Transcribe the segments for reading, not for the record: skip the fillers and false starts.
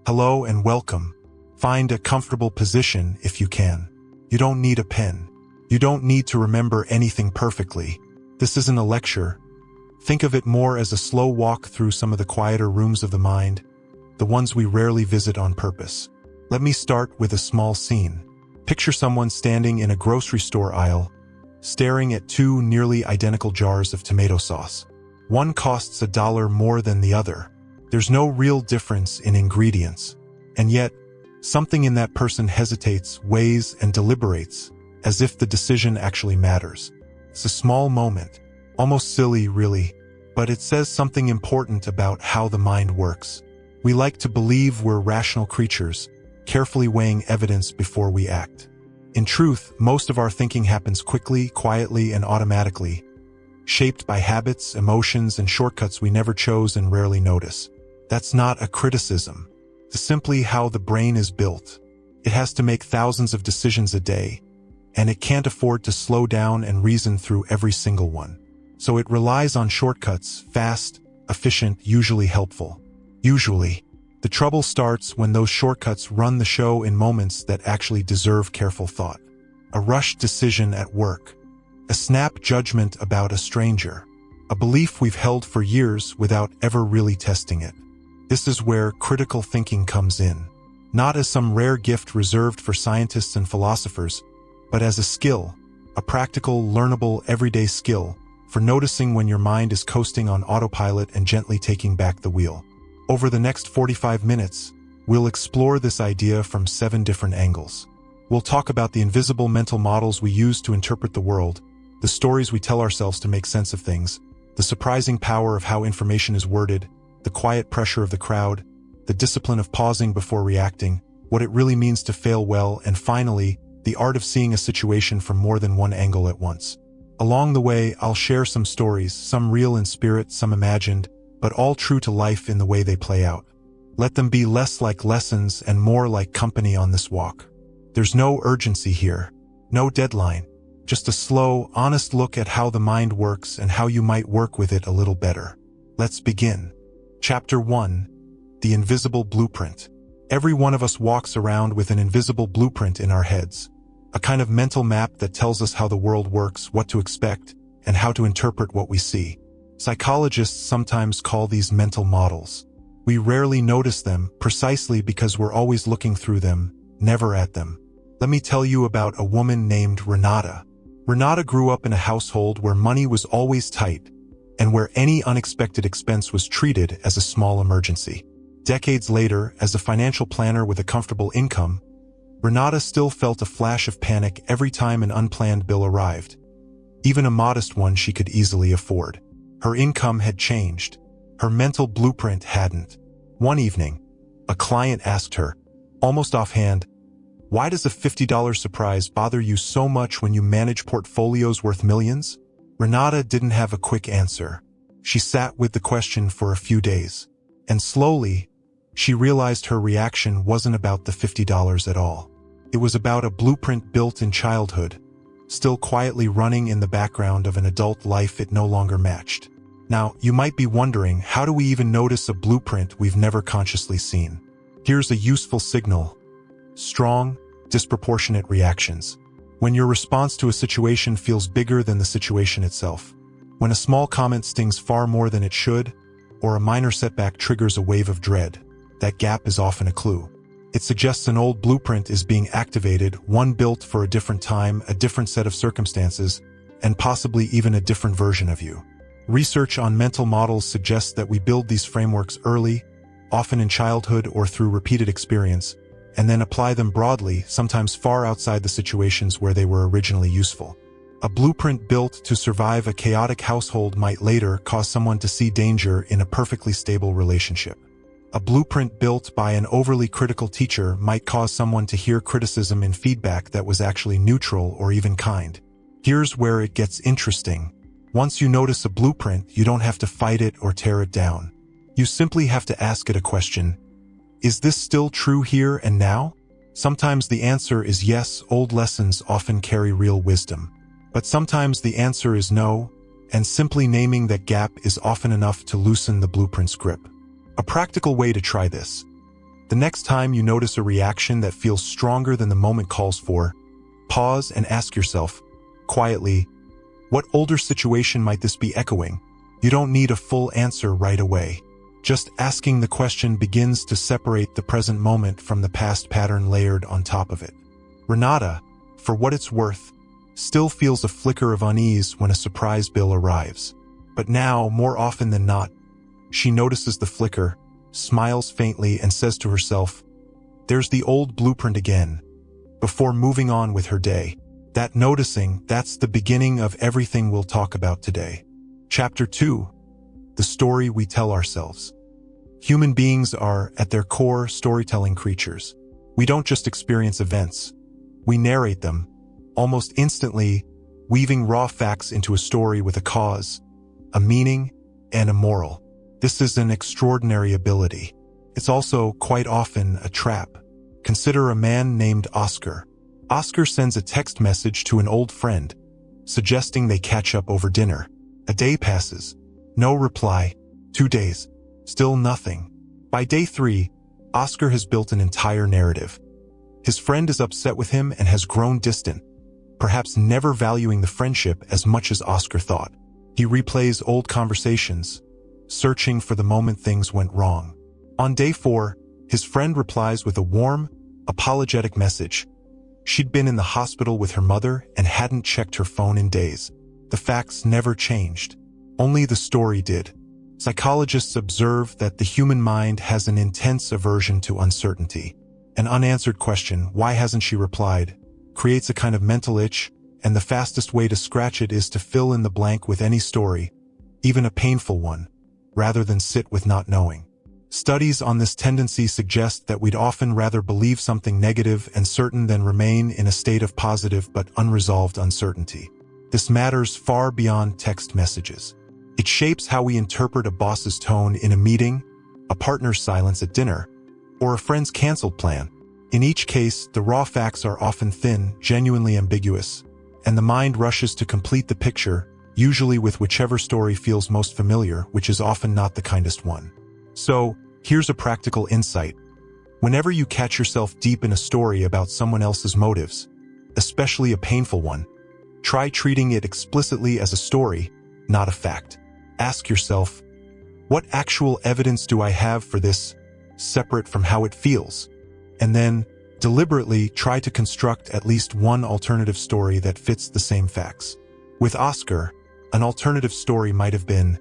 Hello and welcome. Find a comfortable position if you can. You don't need a pen. You don't need to remember anything perfectly. This isn't a lecture. Think of it more as a slow walk through some of the quieter rooms of the mind, the ones we rarely visit on purpose. Let me start with a small scene. Picture someone standing in a grocery store aisle, staring at two nearly identical jars of tomato sauce. One costs $1 more than the other. There's no real difference in ingredients. And yet, something in that person hesitates, weighs, and deliberates, as if the decision actually matters. It's a small moment, almost silly, really, but it says something important about how the mind works. We like to believe we're rational creatures, carefully weighing evidence before we act. In truth, most of our thinking happens quickly, quietly, and automatically, shaped by habits, emotions, and shortcuts we never chose and rarely notice. That's not a criticism. It's simply how the brain is built. It has to make thousands of decisions a day, and it can't afford to slow down and reason through every single one. So it relies on shortcuts, fast, efficient, usually helpful. Usually. The trouble starts when those shortcuts run the show in moments that actually deserve careful thought. A rushed decision at work. A snap judgment about a stranger. A belief we've held for years without ever really testing it. This is where critical thinking comes in. Not as some rare gift reserved for scientists and philosophers, but as a skill, a practical, learnable, everyday skill for noticing when your mind is coasting on autopilot and gently taking back the wheel. Over the next 45 minutes, we'll explore this idea from 7 different angles. We'll talk about the invisible mental models we use to interpret the world, the stories we tell ourselves to make sense of things, the surprising power of how information is worded, the quiet pressure of the crowd, the discipline of pausing before reacting, what it really means to fail well, and finally, the art of seeing a situation from more than one angle at once. Along the way, I'll share some stories, some real in spirit, some imagined, but all true to life in the way they play out. Let them be less like lessons and more like company on this walk. There's no urgency here, no deadline, just a slow, honest look at how the mind works and how you might work with it a little better. Let's begin. Chapter 1. The Invisible Blueprint. Every one of us walks around with an invisible blueprint in our heads, a kind of mental map that tells us how the world works, what to expect, and how to interpret what we see. Psychologists sometimes call these mental models. We rarely notice them precisely because we're always looking through them, never at them. Let me tell you about a woman named Renata. Renata grew up in a household where money was always tight, and where any unexpected expense was treated as a small emergency. Decades later, as a financial planner with a comfortable income, Renata still felt a flash of panic every time an unplanned bill arrived, even a modest one she could easily afford. Her income had changed. Her mental blueprint hadn't. One evening, a client asked her, almost offhand, "Why does a $50 surprise bother you so much when you manage portfolios worth millions?" Renata didn't have a quick answer. She sat with the question for a few days, and slowly, she realized her reaction wasn't about the $50 at all. It was about a blueprint built in childhood, still quietly running in the background of an adult life it no longer matched. Now, you might be wondering, how do we even notice a blueprint we've never consciously seen? Here's a useful signal. Strong, disproportionate reactions. When your response to a situation feels bigger than the situation itself. When a small comment stings far more than it should, or a minor setback triggers a wave of dread, that gap is often a clue. It suggests an old blueprint is being activated, one built for a different time, a different set of circumstances, and possibly even a different version of you. Research on mental models suggests that we build these frameworks early, often in childhood or through repeated experience, and then apply them broadly, sometimes far outside the situations where they were originally useful. A blueprint built to survive a chaotic household might later cause someone to see danger in a perfectly stable relationship. A blueprint built by an overly critical teacher might cause someone to hear criticism and feedback that was actually neutral or even kind. Here's where it gets interesting. Once you notice a blueprint, you don't have to fight it or tear it down. You simply have to ask it a question. Is this still true here and now? Sometimes the answer is yes, old lessons often carry real wisdom. But sometimes the answer is no, and simply naming that gap is often enough to loosen the blueprint's grip. A practical way to try this. The next time you notice a reaction that feels stronger than the moment calls for, pause and ask yourself, quietly, what older situation might this be echoing? You don't need a full answer right away. Just asking the question begins to separate the present moment from the past pattern layered on top of it. Renata, for what it's worth, still feels a flicker of unease when a surprise bill arrives. But now, more often than not, she notices the flicker, smiles faintly, and says to herself, "There's the old blueprint again," before moving on with her day. That noticing, that's the beginning of everything we'll talk about today. Chapter 2. The story we tell ourselves. Human beings are, at their core, storytelling creatures. We don't just experience events. We narrate them, almost instantly, weaving raw facts into a story with a cause, a meaning, and a moral. This is an extraordinary ability. It's also, quite often, a trap. Consider a man named Oscar. Oscar sends a text message to an old friend, suggesting they catch up over dinner. A day passes. No reply. 2 days. Still nothing. By day 3, Oscar has built an entire narrative. His friend is upset with him and has grown distant, perhaps never valuing the friendship as much as Oscar thought. He replays old conversations, searching for the moment things went wrong. On day 4, his friend replies with a warm, apologetic message. She'd been in the hospital with her mother and hadn't checked her phone in days. The facts never changed. Only the story did. Psychologists observe that the human mind has an intense aversion to uncertainty. An unanswered question, "Why hasn't she replied?" creates a kind of mental itch, and the fastest way to scratch it is to fill in the blank with any story, even a painful one, rather than sit with not knowing. Studies on this tendency suggest that we'd often rather believe something negative and certain than remain in a state of positive but unresolved uncertainty. This matters far beyond text messages. It shapes how we interpret a boss's tone in a meeting, a partner's silence at dinner, or a friend's canceled plan. In each case, the raw facts are often thin, genuinely ambiguous, and the mind rushes to complete the picture, usually with whichever story feels most familiar, which is often not the kindest one. So, here's a practical insight. Whenever you catch yourself deep in a story about someone else's motives, especially a painful one, try treating it explicitly as a story, not a fact. Ask yourself, what actual evidence do I have for this, separate from how it feels? And then, deliberately try to construct at least one alternative story that fits the same facts. With Oscar, an alternative story might have been,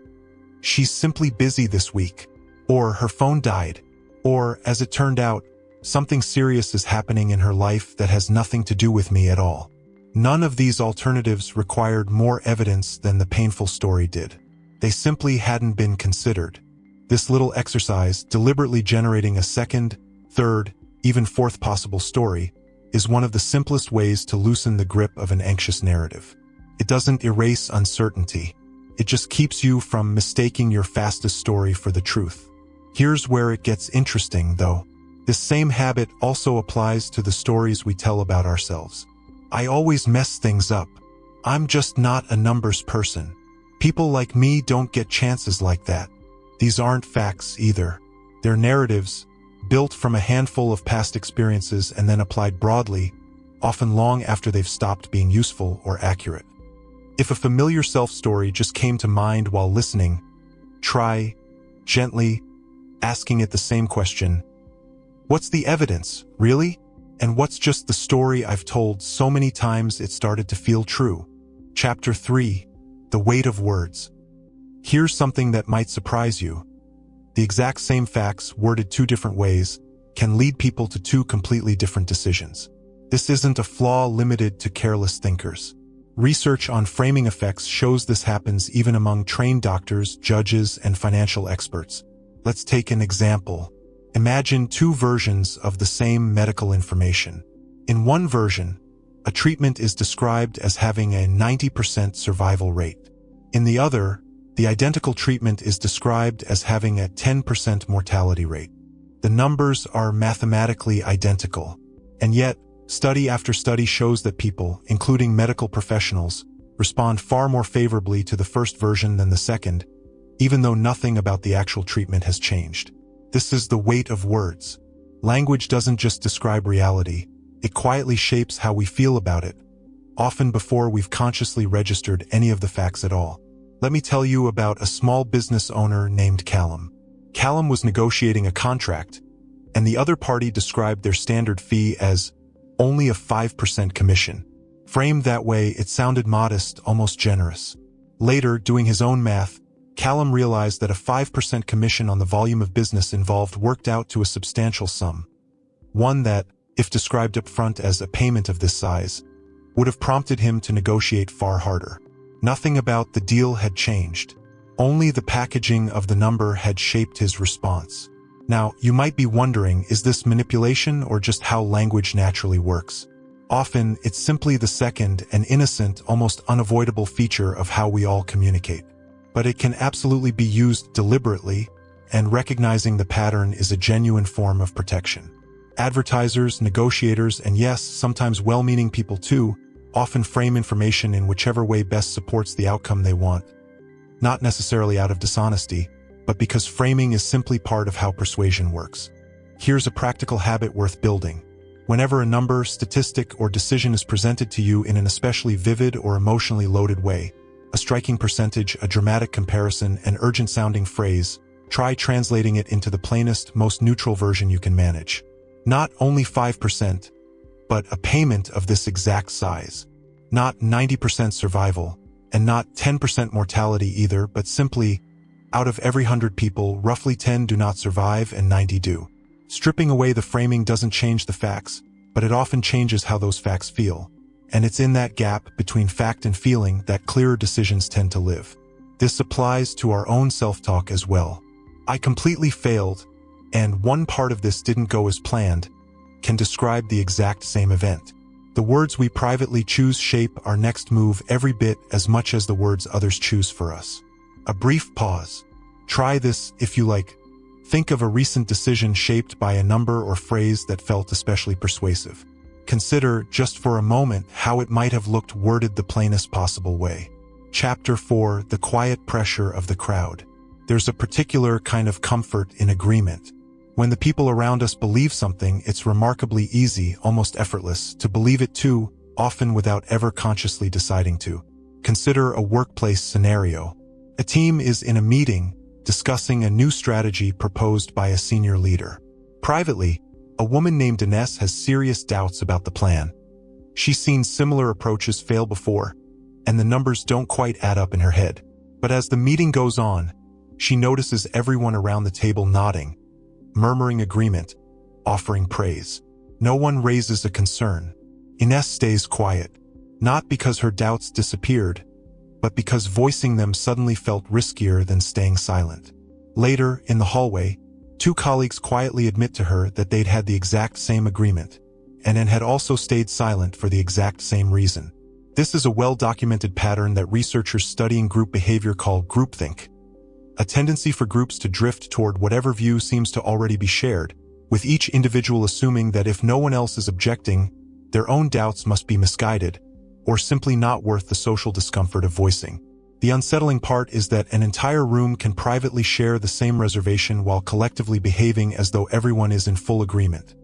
"She's simply busy this week," or "Her phone died," or, as it turned out, "Something serious is happening in her life that has nothing to do with me at all." None of these alternatives required more evidence than the painful story did. They simply hadn't been considered. This little exercise, deliberately generating a second, third, even fourth possible story, is one of the simplest ways to loosen the grip of an anxious narrative. It doesn't erase uncertainty. It just keeps you from mistaking your fastest story for the truth. Here's where it gets interesting, though. This same habit also applies to the stories we tell about ourselves. "I always mess things up. I'm just not a numbers person. People like me don't get chances like that." These aren't facts either. They're narratives, built from a handful of past experiences and then applied broadly, often long after they've stopped being useful or accurate. If a familiar self-story just came to mind while listening, try, gently, asking it the same question. What's the evidence, really? And what's just the story I've told so many times it started to feel true? Chapter 3. The Weight of Words. Here's something that might surprise you. The exact same facts, worded 2 different ways, can lead people to 2 completely different decisions. This isn't a flaw limited to careless thinkers. Research on framing effects shows this happens even among trained doctors, judges, and financial experts. Let's take an example. Imagine 2 versions of the same medical information. In one version, a treatment is described as having a 90% survival rate. In the other, the identical treatment is described as having a 10% mortality rate. The numbers are mathematically identical, and yet, study after study shows that people, including medical professionals, respond far more favorably to the first version than the second, even though nothing about the actual treatment has changed. This is the weight of words. Language doesn't just describe reality, it quietly shapes how we feel about it, often before we've consciously registered any of the facts at all. Let me tell you about a small business owner named Callum. Callum was negotiating a contract, and the other party described their standard fee as only a 5% commission. Framed that way, it sounded modest, almost generous. Later, doing his own math, Callum realized that a 5% commission on the volume of business involved worked out to a substantial sum. One that, if described up front as a payment of this size, would have prompted him to negotiate far harder. Nothing about the deal had changed. Only the packaging of the number had shaped his response. Now, you might be wondering, is this manipulation or just how language naturally works? Often, it's simply the second and innocent, almost unavoidable feature of how we all communicate. But it can absolutely be used deliberately, and recognizing the pattern is a genuine form of protection. Advertisers, negotiators, and yes, sometimes well-meaning people too, often frame information in whichever way best supports the outcome they want. Not necessarily out of dishonesty, but because framing is simply part of how persuasion works. Here's a practical habit worth building. Whenever a number, statistic, or decision is presented to you in an especially vivid or emotionally loaded way, a striking percentage, a dramatic comparison, an urgent-sounding phrase, try translating it into the plainest, most neutral version you can manage. Not only 5%, but a payment of this exact size. Not 90% survival, and not 10% mortality either, but simply, out of every 100 people, roughly 10 do not survive and 90 do. Stripping away the framing doesn't change the facts, but it often changes how those facts feel. And it's in that gap between fact and feeling that clearer decisions tend to live. This applies to our own self-talk as well. I completely failed, and one part of this didn't go as planned, can describe the exact same event. The words we privately choose shape our next move every bit as much as the words others choose for us. A brief pause. Try this if you like. Think of a recent decision shaped by a number or phrase that felt especially persuasive. Consider, just for a moment, how it might have looked worded the plainest possible way. Chapter 4: The Quiet Pressure of the Crowd. There's a particular kind of comfort in agreement. When the people around us believe something, it's remarkably easy, almost effortless, to believe it too, often without ever consciously deciding to. Consider a workplace scenario. A team is in a meeting, discussing a new strategy proposed by a senior leader. Privately, a woman named Ines has serious doubts about the plan. She's seen similar approaches fail before, and the numbers don't quite add up in her head. But as the meeting goes on, she notices everyone around the table nodding, murmuring agreement, offering praise. No one raises a concern. Ines stays quiet, not because her doubts disappeared, but because voicing them suddenly felt riskier than staying silent. Later, in the hallway, two colleagues quietly admit to her that they'd had the exact same agreement, and had also stayed silent for the exact same reason. This is a well-documented pattern that researchers studying group behavior call groupthink, a tendency for groups to drift toward whatever view seems to already be shared, with each individual assuming that if no one else is objecting, their own doubts must be misguided, or simply not worth the social discomfort of voicing. The unsettling part is that an entire room can privately share the same reservation while collectively behaving as though everyone is in full agreement,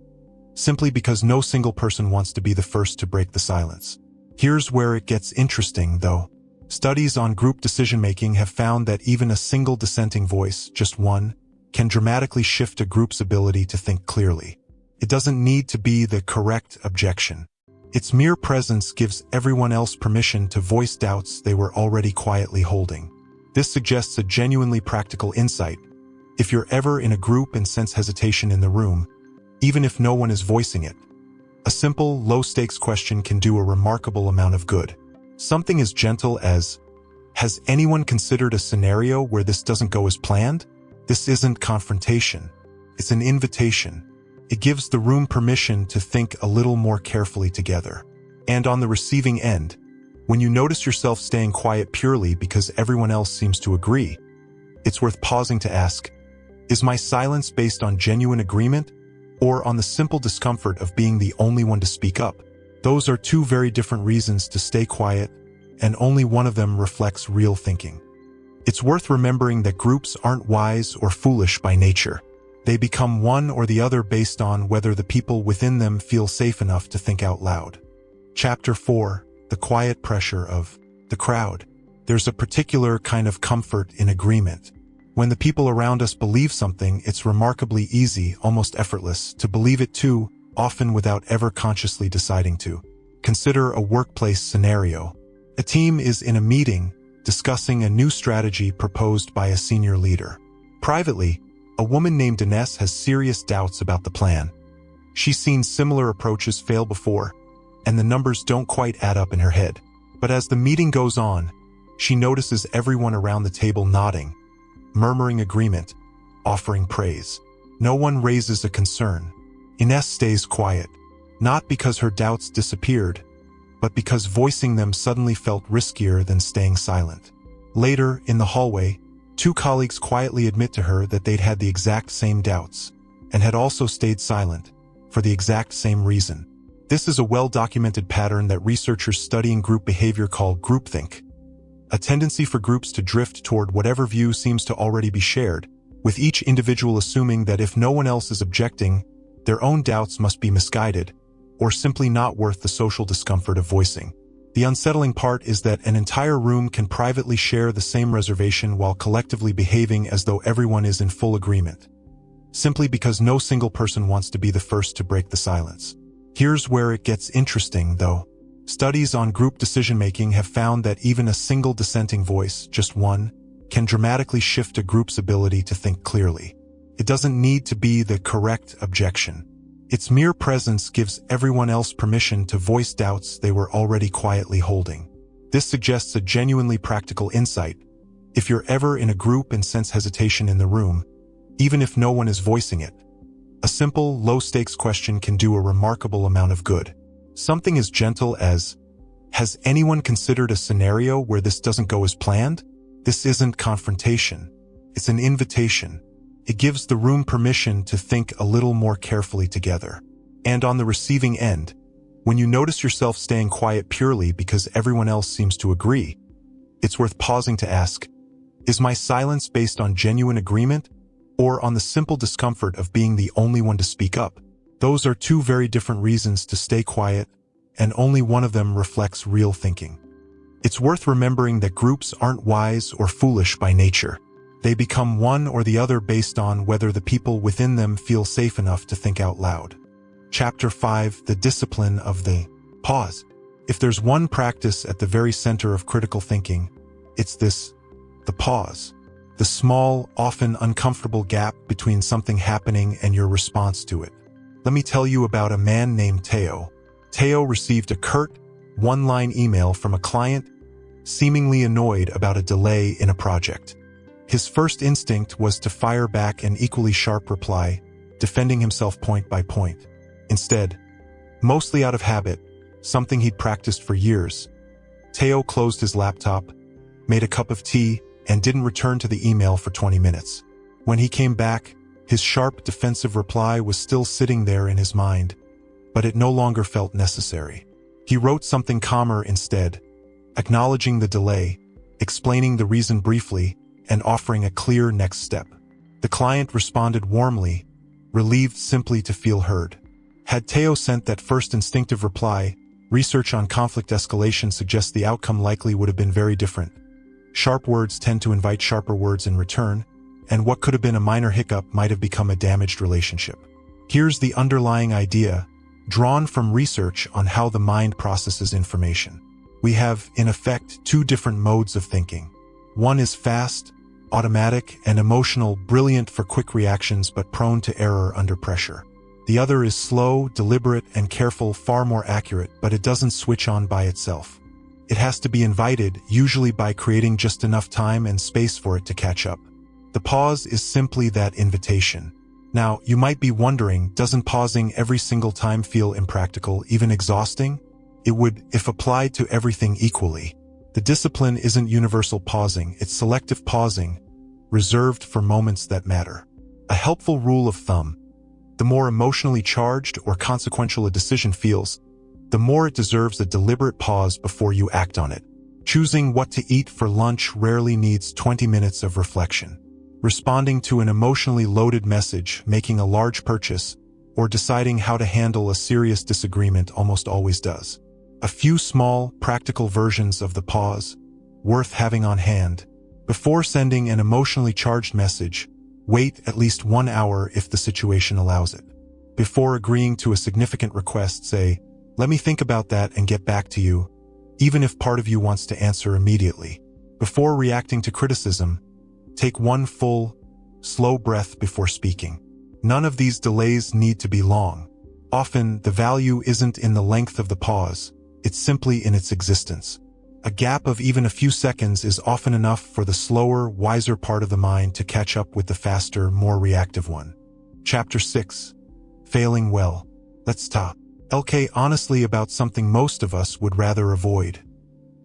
simply because no single person wants to be the first to break the silence. Here's where it gets interesting, though. Studies on group decision-making have found that even a single dissenting voice, just one, can dramatically shift a group's ability to think clearly. It doesn't need to be the correct objection. Its mere presence gives everyone else permission to voice doubts they were already quietly holding. This suggests a genuinely practical insight. If you're ever in a group and sense hesitation in the room, even if no one is voicing it, a simple, low-stakes question can do a remarkable amount of good. Something as gentle as, "Has anyone considered a scenario where this doesn't go as planned?" This isn't confrontation. It's an invitation. It gives the room permission to think a little more carefully together. And on the receiving end, when you notice yourself staying quiet purely because everyone else seems to agree, it's worth pausing to ask, is my silence based on genuine agreement or on the simple discomfort of being the only one to speak up? Those are two very different reasons to stay quiet, and only one of them reflects real thinking. It's worth remembering that groups aren't wise or foolish by nature. They become one or the other based on whether the people within them feel safe enough to think out loud. Chapter 4. The quiet pressure of the crowd. There's a particular kind of comfort in agreement. When the people around us believe something, it's remarkably easy, almost effortless, to believe it too, often without ever consciously deciding to. Consider a workplace scenario. A team is in a meeting discussing a new strategy proposed by a senior leader. Privately, a woman named Ines has serious doubts about the plan. She's seen similar approaches fail before, and the numbers don't quite add up in her head. But as the meeting goes on, she notices everyone around the table nodding, murmuring agreement, offering praise. No one raises a concern. Ines stays quiet, not because her doubts disappeared, but because voicing them suddenly felt riskier than staying silent. Later, in the hallway, two colleagues quietly admit to her that they'd had the exact same doubts, and had also stayed silent, for the exact same reason. This is a well-documented pattern that researchers studying group behavior call groupthink, a tendency for groups to drift toward whatever view seems to already be shared, with each individual assuming that if no one else is objecting, their own doubts must be misguided, or simply not worth the social discomfort of voicing. The unsettling part is that an entire room can privately share the same reservation while collectively behaving as though everyone is in full agreement, simply because no single person wants to be the first to break the silence. Here's where it gets interesting, though. Studies on group decision-making have found that even a single dissenting voice, just one, can dramatically shift a group's ability to think clearly. It doesn't need to be the correct objection. Its mere presence gives everyone else permission to voice doubts they were already quietly holding. This suggests a genuinely practical insight. If you're ever in a group and sense hesitation in the room, even if no one is voicing it, a simple, low-stakes question can do a remarkable amount of good. Something as gentle as, "Has anyone considered a scenario where this doesn't go as planned?" This isn't confrontation. It's an invitation. It gives the room permission to think a little more carefully together. And on the receiving end, when you notice yourself staying quiet purely because everyone else seems to agree, it's worth pausing to ask, is my silence based on genuine agreement or on the simple discomfort of being the only one to speak up? Those are two very different reasons to stay quiet, and only one of them reflects real thinking. It's worth remembering that groups aren't wise or foolish by nature. They become one or the other based on whether the people within them feel safe enough to think out loud. Chapter 5. The discipline of the pause. If there's one practice at the very center of critical thinking, it's this: the pause. The small, often uncomfortable gap between something happening and your response to it. Let me tell you about a man named Teo. Teo received a curt, one-line email from a client, seemingly annoyed about a delay in a project. His first instinct was to fire back an equally sharp reply, defending himself point by point. Instead, mostly out of habit, something he'd practiced for years, Teo closed his laptop, made a cup of tea, and didn't return to the email for 20 minutes. When he came back, his sharp, defensive reply was still sitting there in his mind, but it no longer felt necessary. He wrote something calmer instead, acknowledging the delay, explaining the reason briefly, and offering a clear next step. The client responded warmly, relieved simply to feel heard. Had Teo sent that first instinctive reply, research on conflict escalation suggests the outcome likely would have been very different. Sharp words tend to invite sharper words in return, and what could have been a minor hiccup might have become a damaged relationship. Here's the underlying idea, drawn from research on how the mind processes information. We have, in effect, two different modes of thinking. One is fast, automatic, and emotional, brilliant for quick reactions but prone to error under pressure. The other is slow, deliberate, and careful, far more accurate, but it doesn't switch on by itself. It has to be invited, usually by creating just enough time and space for it to catch up. The pause is simply that invitation. Now, you might be wondering, doesn't pausing every single time feel impractical, even exhausting? It would, if applied to everything equally. The discipline isn't universal pausing, it's selective pausing, reserved for moments that matter. A helpful rule of thumb: the more emotionally charged or consequential a decision feels, the more it deserves a deliberate pause before you act on it. Choosing what to eat for lunch rarely needs 20 minutes of reflection. responding to an emotionally loaded message, making a large purchase, or deciding how to handle a serious disagreement almost always does. A few small, practical versions of the pause, worth having on hand. Before sending an emotionally charged message, wait at least 1 hour if the situation allows it. Before agreeing to a significant request, say, "Let me think about that and get back to you," even if part of you wants to answer immediately. Before reacting to criticism, take one full, slow breath before speaking. None of these delays need to be long. Often, the value isn't in the length of the pause, it's simply in its existence. A gap of even a few seconds is often enough for the slower, wiser part of the mind to catch up with the faster, more reactive one. Chapter 6. Failing well. Let's talk honestly about something most of us would rather avoid.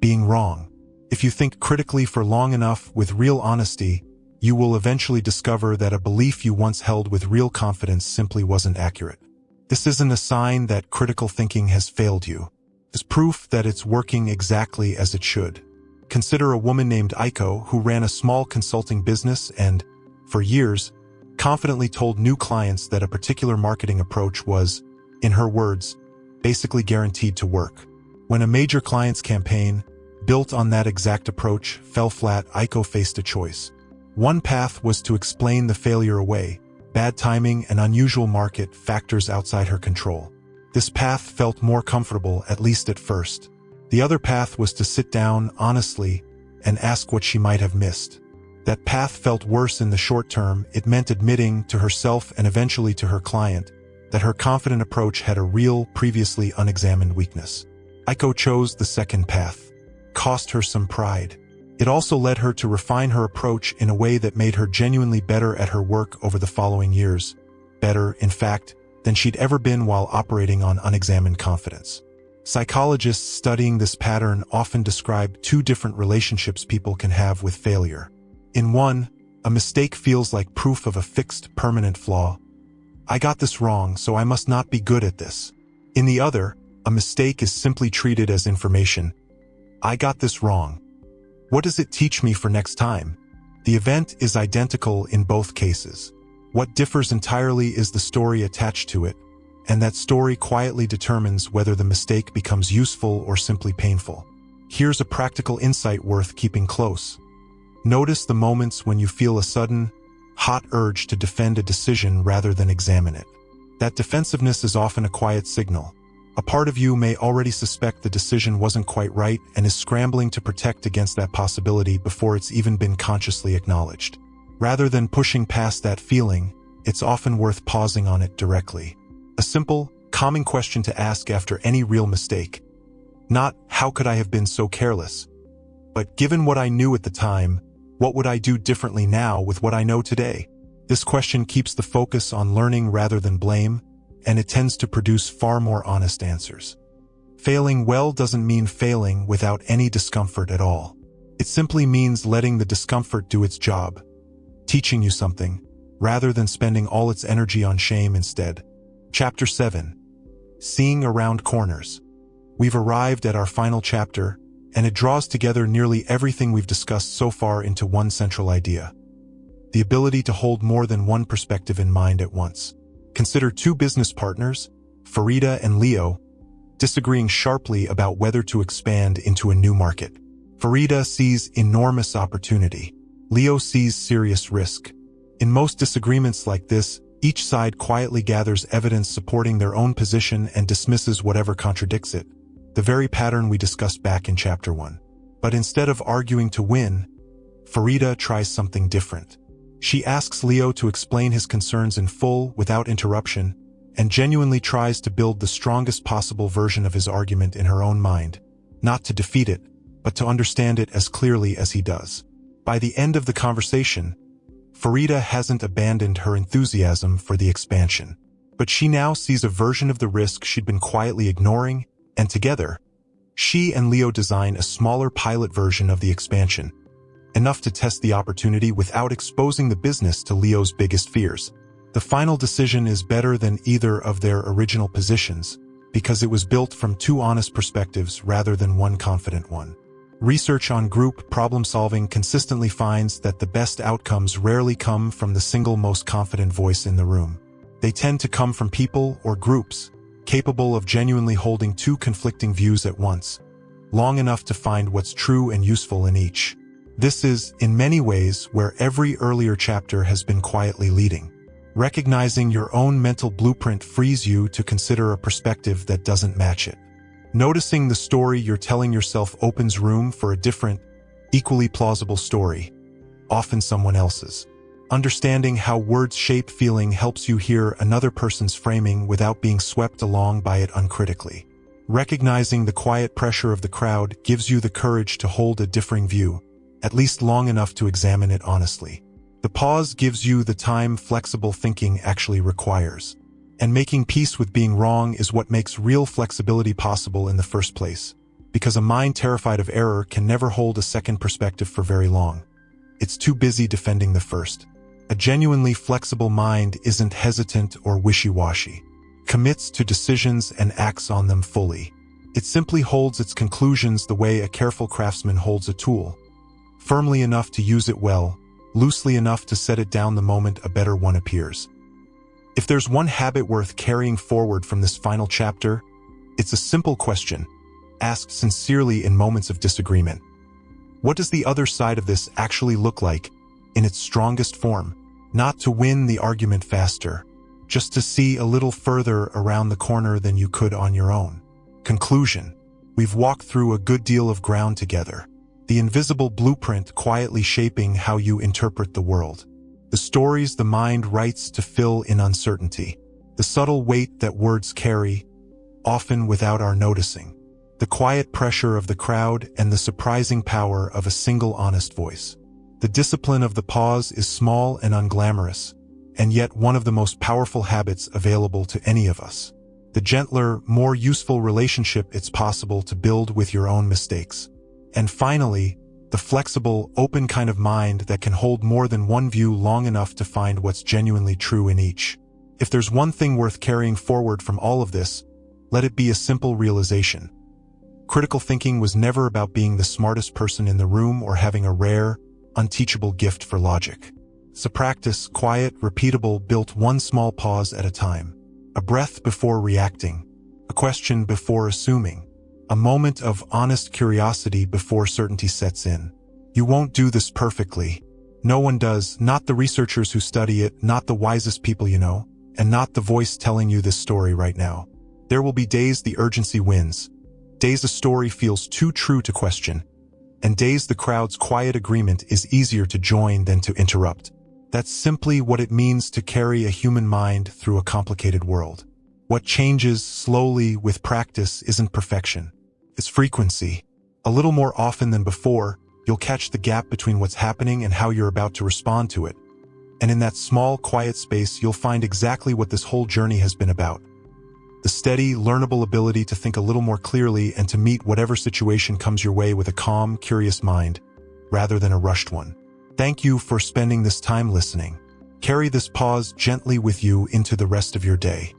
Being wrong. If you think critically for long enough with real honesty, you will eventually discover that a belief you once held with real confidence simply wasn't accurate. This isn't a sign that critical thinking has failed you. It's proof that it's working exactly as it should. Consider a woman named Aiko who ran a small consulting business and, for years, confidently told new clients that a particular marketing approach was, in her words, basically guaranteed to work. When a major client's campaign, built on that exact approach, fell flat, Aiko faced a choice. One path was to explain the failure away, bad timing and unusual market factors outside her control. This path felt more comfortable, at least at first. The other path was to sit down, honestly, and ask what she might have missed. That path felt worse in the short term. It meant admitting to herself and eventually to her client that her confident approach had a real, previously unexamined weakness. Aiko chose the second path. Cost her some pride. It also led her to refine her approach in a way that made her genuinely better at her work over the following years. Better, in fact, than she'd ever been while operating on unexamined confidence. Psychologists studying this pattern often describe two different relationships people can have with failure. In one, a mistake feels like proof of a fixed, permanent flaw. I got this wrong, so I must not be good at this. In the other, a mistake is simply treated as information. I got this wrong. What does it teach me for next time? The event is identical in both cases. What differs entirely is the story attached to it, and that story quietly determines whether the mistake becomes useful or simply painful. Here's a practical insight worth keeping close. Notice the moments when you feel a sudden, hot urge to defend a decision rather than examine it. That defensiveness is often a quiet signal. A part of you may already suspect the decision wasn't quite right and is scrambling to protect against that possibility before it's even been consciously acknowledged. Rather than pushing past that feeling, it's often worth pausing on it directly. A simple, calming question to ask after any real mistake. Not, how could I have been so careless? But given what I knew at the time, what would I do differently now with what I know today? This question keeps the focus on learning rather than blame, and it tends to produce far more honest answers. Failing well doesn't mean failing without any discomfort at all. It simply means letting the discomfort do its job, teaching you something, rather than spending all its energy on shame instead. Chapter 7. Seeing around corners. We've arrived at our final chapter, and it draws together nearly everything we've discussed so far into one central idea: the ability to hold more than one perspective in mind at once. Consider two business partners, Farida and Leo, disagreeing sharply about whether to expand into a new market. Farida sees enormous opportunity. Leo sees serious risk. In most disagreements like this, each side quietly gathers evidence supporting their own position and dismisses whatever contradicts it, the very pattern we discussed back in Chapter 1. But instead of arguing to win, Farida tries something different. She asks Leo to explain his concerns in full, without interruption, and genuinely tries to build the strongest possible version of his argument in her own mind, not to defeat it, but to understand it as clearly as he does. By the end of the conversation, Farida hasn't abandoned her enthusiasm for the expansion, but she now sees a version of the risk she'd been quietly ignoring, and together, she and Leo design a smaller pilot version of the expansion, enough to test the opportunity without exposing the business to Leo's biggest fears. The final decision is better than either of their original positions, because it was built from two honest perspectives rather than one confident one. Research on group problem-solving consistently finds that the best outcomes rarely come from the single most confident voice in the room. They tend to come from people or groups capable of genuinely holding two conflicting views at once, long enough to find what's true and useful in each. This is, in many ways, where every earlier chapter has been quietly leading. Recognizing your own mental blueprint frees you to consider a perspective that doesn't match it. Noticing the story you're telling yourself opens room for a different, equally plausible story, often someone else's. Understanding how words shape feeling helps you hear another person's framing without being swept along by it uncritically. Recognizing the quiet pressure of the crowd gives you the courage to hold a differing view, at least long enough to examine it honestly. The pause gives you the time flexible thinking actually requires. And making peace with being wrong is what makes real flexibility possible in the first place, because a mind terrified of error can never hold a second perspective for very long. It's too busy defending the first. A genuinely flexible mind isn't hesitant or wishy-washy, commits to decisions and acts on them fully. It simply holds its conclusions the way a careful craftsman holds a tool, firmly enough to use it well, loosely enough to set it down the moment a better one appears. If there's one habit worth carrying forward from this final chapter, it's a simple question, asked sincerely in moments of disagreement. What does the other side of this actually look like, in its strongest form? Not to win the argument faster, just to see a little further around the corner than you could on your own. Conclusion: we've walked through a good deal of ground together, the invisible blueprint quietly shaping how you interpret the world. The stories the mind writes to fill in uncertainty, the subtle weight that words carry, often without our noticing, the quiet pressure of the crowd and the surprising power of a single honest voice. The discipline of the pause is small and unglamorous, and yet one of the most powerful habits available to any of us. The gentler, more useful relationship it's possible to build with your own mistakes. And finally, the flexible, open kind of mind that can hold more than one view long enough to find what's genuinely true in each. If there's one thing worth carrying forward from all of this, let it be a simple realization. Critical thinking was never about being the smartest person in the room or having a rare, unteachable gift for logic. It's a practice, quiet, repeatable, built one small pause at a time. A breath before reacting, a question before assuming, a moment of honest curiosity before certainty sets in. You won't do this perfectly. No one does, not the researchers who study it, not the wisest people you know, and not the voice telling you this story right now. There will be days the urgency wins, days a story feels too true to question, and days the crowd's quiet agreement is easier to join than to interrupt. That's simply what it means to carry a human mind through a complicated world. What changes slowly with practice isn't perfection. It's frequency. A little more often than before, you'll catch the gap between what's happening and how you're about to respond to it. And in that small, quiet space, you'll find exactly what this whole journey has been about. The steady, learnable ability to think a little more clearly and to meet whatever situation comes your way with a calm, curious mind, rather than a rushed one. Thank you for spending this time listening. Carry this pause gently with you into the rest of your day.